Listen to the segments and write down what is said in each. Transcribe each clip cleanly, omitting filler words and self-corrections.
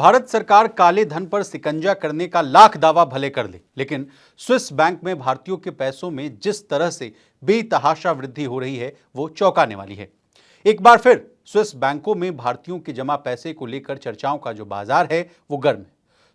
भारत सरकार काले धन पर शिकंजा करने का लाख दावा भले कर ले, लेकिन स्विस बैंक में भारतीयों के पैसों में जिस तरह से बेतहाशा वृद्धि हो रही है वो चौंकाने वाली है। एक बार फिर स्विस बैंकों में भारतीयों के जमा पैसे को लेकर चर्चाओं का जो बाजार है वो गर्म है।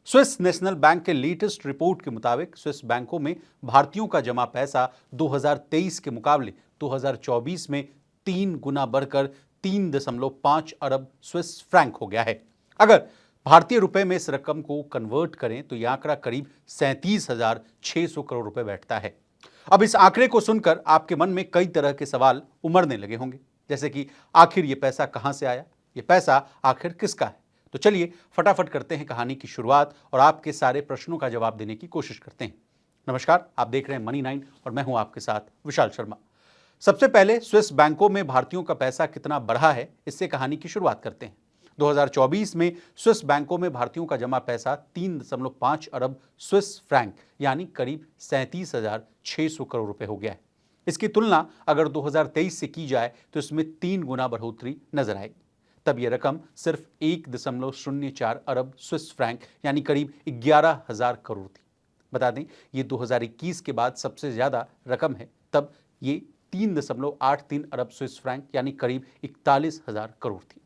स्विस नेशनल बैंक के लेटेस्ट रिपोर्ट के मुताबिक स्विस बैंकों में भारतीयों का जमा पैसा 2023 के मुकाबले 2024 में 3 गुना बढ़कर 3.5 अरब स्विस फ्रैंक हो गया है। अगर भारतीय रुपए में इस रकम को कन्वर्ट करें तो यह आंकड़ा करीब 37,600 करोड़ रुपए बैठता है। अब इस आंकड़े को सुनकर आपके मन में कई तरह के सवाल उमड़ने लगे होंगे, जैसे कि आखिर ये पैसा कहां से आया, ये पैसा आखिर किसका है। तो चलिए फटाफट करते हैं कहानी की शुरुआत और आपके सारे प्रश्नों का जवाब देने की कोशिश करते हैं। नमस्कार, आप देख रहे हैं मनी 9 और मैं हूं आपके साथ विशाल शर्मा। सबसे पहले स्विस बैंकों में भारतीयों का पैसा कितना बढ़ा है, इससे कहानी की शुरुआत करते हैं। 2024 में स्विस बैंकों में भारतीयों का जमा पैसा 3.5 अरब स्विस फ्रैंक यानी करीब 37,600 करोड़ रुपए हो गया है। इसकी तुलना अगर 2023 से की जाए तो इसमें 3 गुना बढ़ोतरी नजर आएगी। तब यह रकम सिर्फ 1.04 अरब स्विस फ्रैंक यानी करीब 11,000 करोड़ थी। बता दें ये 2021 के बाद सबसे ज्यादा रकम है, तब ये 3.83 अरब स्विस फ्रैंक यानी करीब 41,000 करोड़ थी।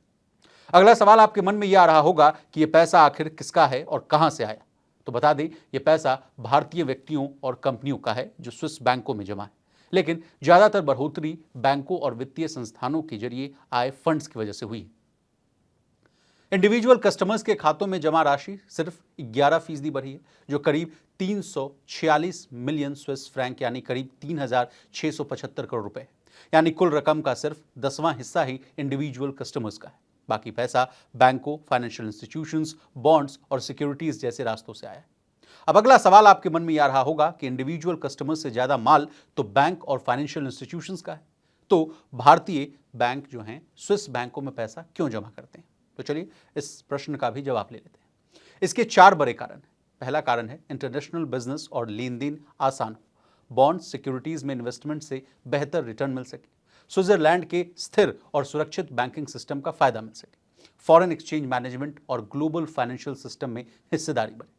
अगला सवाल आपके मन में यह आ रहा होगा कि यह पैसा आखिर किसका है और कहां से आया। तो बता दें यह पैसा भारतीय व्यक्तियों और कंपनियों का है जो स्विस बैंकों में जमा है, लेकिन ज्यादातर बढ़ोतरी बैंकों और वित्तीय संस्थानों के जरिए आए फंड्स की वजह से हुई। इंडिविजुअल कस्टमर्स के खातों में जमा राशि सिर्फ 11% बढ़ी है, जो करीब 346 मिलियन स्विस फ्रैंक यानी करीब 3,675 करोड़ रुपए है। यानी कुल रकम का सिर्फ 10वां हिस्सा ही इंडिविजुअल कस्टमर्स का है। बाकी पैसा बैंकों, फाइनेंशियल इंस्टीट्यूशंस, बॉन्ड्स और सिक्योरिटीज जैसे रास्तों से आया है। अब अगला सवाल आपके मन में आ रहा होगा कि इंडिविजुअल कस्टमर्स से ज्यादा माल तो बैंक और फाइनेंशियल इंस्टीट्यूशंस का है, तो भारतीय बैंक जो हैं स्विस बैंकों में पैसा क्यों जमा करते हैं। तो चलिए इस प्रश्न का भी जवाब ले लेते हैं। इसके 4 बड़े कारण हैं। पहला कारण है इंटरनेशनल बिजनेस और लेन देन आसान हो, बॉन्ड सिक्योरिटीज में इन्वेस्टमेंट से बेहतर रिटर्न मिल सके, स्विट्जरलैंड के स्थिर और सुरक्षित बैंकिंग सिस्टम का फायदा मिल सके, फॉरेन एक्सचेंज मैनेजमेंट और ग्लोबल फाइनेंशियल सिस्टम में हिस्सेदारी बढ़े।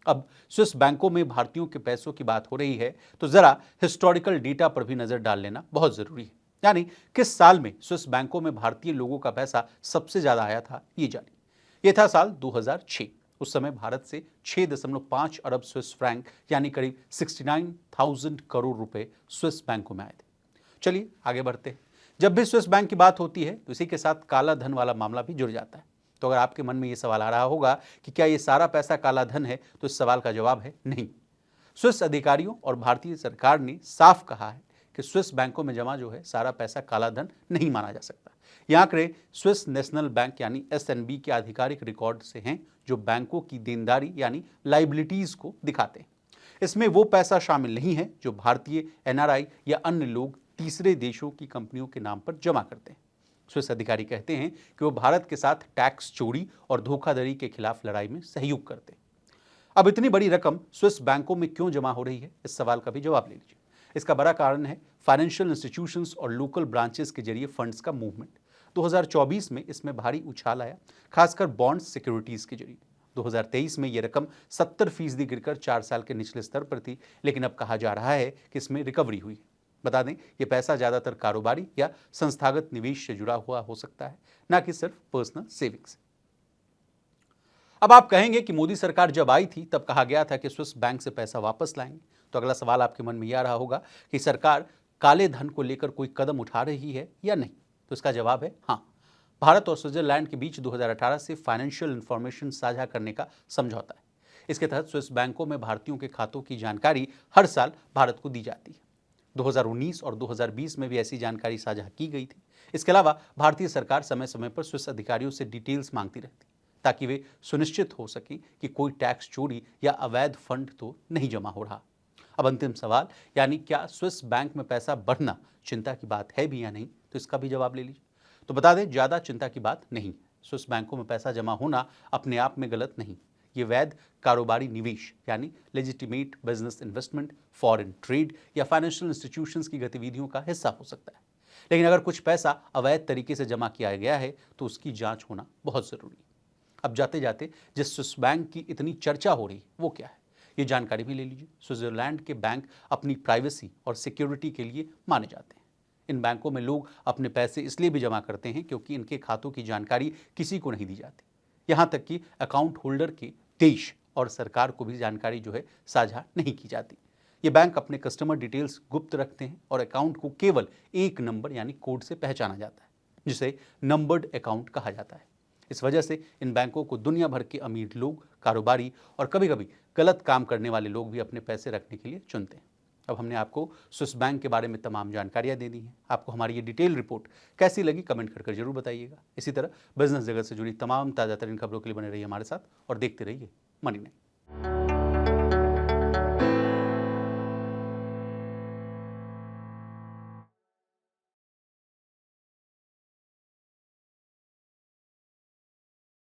अब स्विस बैंकों में भारतीयों के पैसों की बात हो रही है तो जरा हिस्टोरिकल डेटा पर भी नजर डाल लेना बहुत जरूरी है। यानी किस साल में स्विस बैंकों में भारतीय लोगों का पैसा सबसे ज्यादा आया था, ये जानिए। यह था साल 2006। उस समय भारत से 6.5 अरब स्विस फ्रैंक यानी करीब 69,000 करोड़ रुपए स्विस बैंकों में आए थे। चलिए आगे बढ़ते हैं। जब भी स्विस बैंक की बात होती है तो इसी के साथ काला धन वाला मामला भी जुड़ जाता है। तो अगर आपके मन में ये सवाल आ रहा होगा कि क्या ये सारा पैसा काला धन है, तो इस सवाल का जवाब है नहीं। स्विस अधिकारियों और भारतीय सरकार ने साफ कहा है कि स्विस बैंकों में जमा जो है सारा पैसा काला धन नहीं माना जा सकता। ये आंकड़े स्विस नेशनल बैंक यानी SNB के आधिकारिक रिकॉर्ड से हैं, जो बैंकों की देनदारी यानी लाइबिलिटीज को दिखाते हैं। इसमें वो पैसा शामिल नहीं है जो भारतीय NRI या अन्य लोग तीसरे देशों की कंपनियों के नाम पर जमा करते हैं। स्विस अधिकारी कहते हैं कि वो भारत के साथ टैक्स चोरी और धोखाधड़ी के खिलाफ लड़ाई में सहयोग करते हैं। अब इतनी बड़ी रकम स्विस बैंकों में क्यों जमा हो रही है, इस सवाल का भी जवाब ले लीजिए। इसका बड़ा कारण है फाइनेंशियल इंस्टीट्यूशंस और लोकल ब्रांचेस के जरिए फंड्स का मूवमेंट। 2024 में इसमें भारी उछाल आया, खासकर बॉन्ड सिक्योरिटीज के जरिए। 2023 में यह रकम 70% गिरकर 4 साल के निचले स्तर पर थी, लेकिन अब कहा जा रहा है कि इसमें रिकवरी हुई। बता दें ये पैसा ज्यादातर कारोबारी या संस्थागत निवेश से जुड़ा हुआ हो सकता है, ना कि सिर्फ पर्सनल सेविंग्स। अब आप कहेंगे कि मोदी सरकार जब आई थी तब कहा गया था कि स्विस बैंक से पैसा वापस लाएंगे। तो अगला सवाल आपके मन में यह आ रहा होगा कि सरकार काले धन को लेकर कोई कदम उठा रही है या नहीं। तो इसका जवाब है हाँ। भारत और स्विट्जरलैंड के बीच 2018 से फाइनेंशियल इंफॉर्मेशन साझा करने का समझौता है। इसके तहत स्विस बैंकों में भारतीयों के खातों की जानकारी हर साल भारत को दी जाती है। 2019 और 2020 में भी ऐसी जानकारी साझा की गई थी। इसके अलावा भारतीय सरकार समय समय पर स्विस अधिकारियों से डिटेल्स मांगती रहती, ताकि वे सुनिश्चित हो सके कि कोई टैक्स चोरी या अवैध फंड तो नहीं जमा हो रहा। अब अंतिम सवाल, यानी क्या स्विस बैंक में पैसा बढ़ना चिंता की बात है भी या नहीं, तो इसका भी जवाब ले लीजिए। तो बता दें ज्यादा चिंता की बात नहीं। स्विस बैंकों में पैसा जमा होना अपने आप में गलत नहीं। ये वैध कारोबारी निवेश यानी legitimate business investment, foreign trade या फाइनेंशियल इंस्टीट्यूशंस की गतिविधियों का हिस्सा हो सकता है। लेकिन अगर कुछ पैसा अवैध तरीके से जमा किया गया है तो उसकी जांच होना बहुत जरूरी है। अब जाते जाते जिस स्विस बैंक की इतनी चर्चा हो रही वो क्या है, ये जानकारी भी ले लीजिए। स्विट्जरलैंड के बैंक अपनी प्राइवेसी और सिक्योरिटी के लिए माने जाते हैं। इन बैंकों में लोग अपने पैसे इसलिए भी जमा करते हैं क्योंकि इनके खातों की जानकारी किसी को नहीं दी जाती। यहाँ तक कि अकाउंट होल्डर के देश और सरकार को भी जानकारी जो है साझा नहीं की जाती। ये बैंक अपने कस्टमर डिटेल्स गुप्त रखते हैं और अकाउंट को केवल एक नंबर यानी कोड से पहचाना जाता है, जिसे नंबर्ड अकाउंट कहा जाता है। इस वजह से इन बैंकों को दुनिया भर के अमीर लोग, कारोबारी और कभी कभी गलत काम करने वाले लोग भी अपने पैसे रखने के लिए चुनते हैं। अब हमने आपको स्विस बैंक के बारे में तमाम जानकारियां दे दी हैं। आपको हमारी ये डिटेल रिपोर्ट कैसी लगी कमेंट कर जरूर बताइएगा। इसी तरह बिजनेस जगत से जुड़ी तमाम ताज़ा तरीन खबरों के लिए बने रहिए हमारे साथ और देखते रहिए मनी9।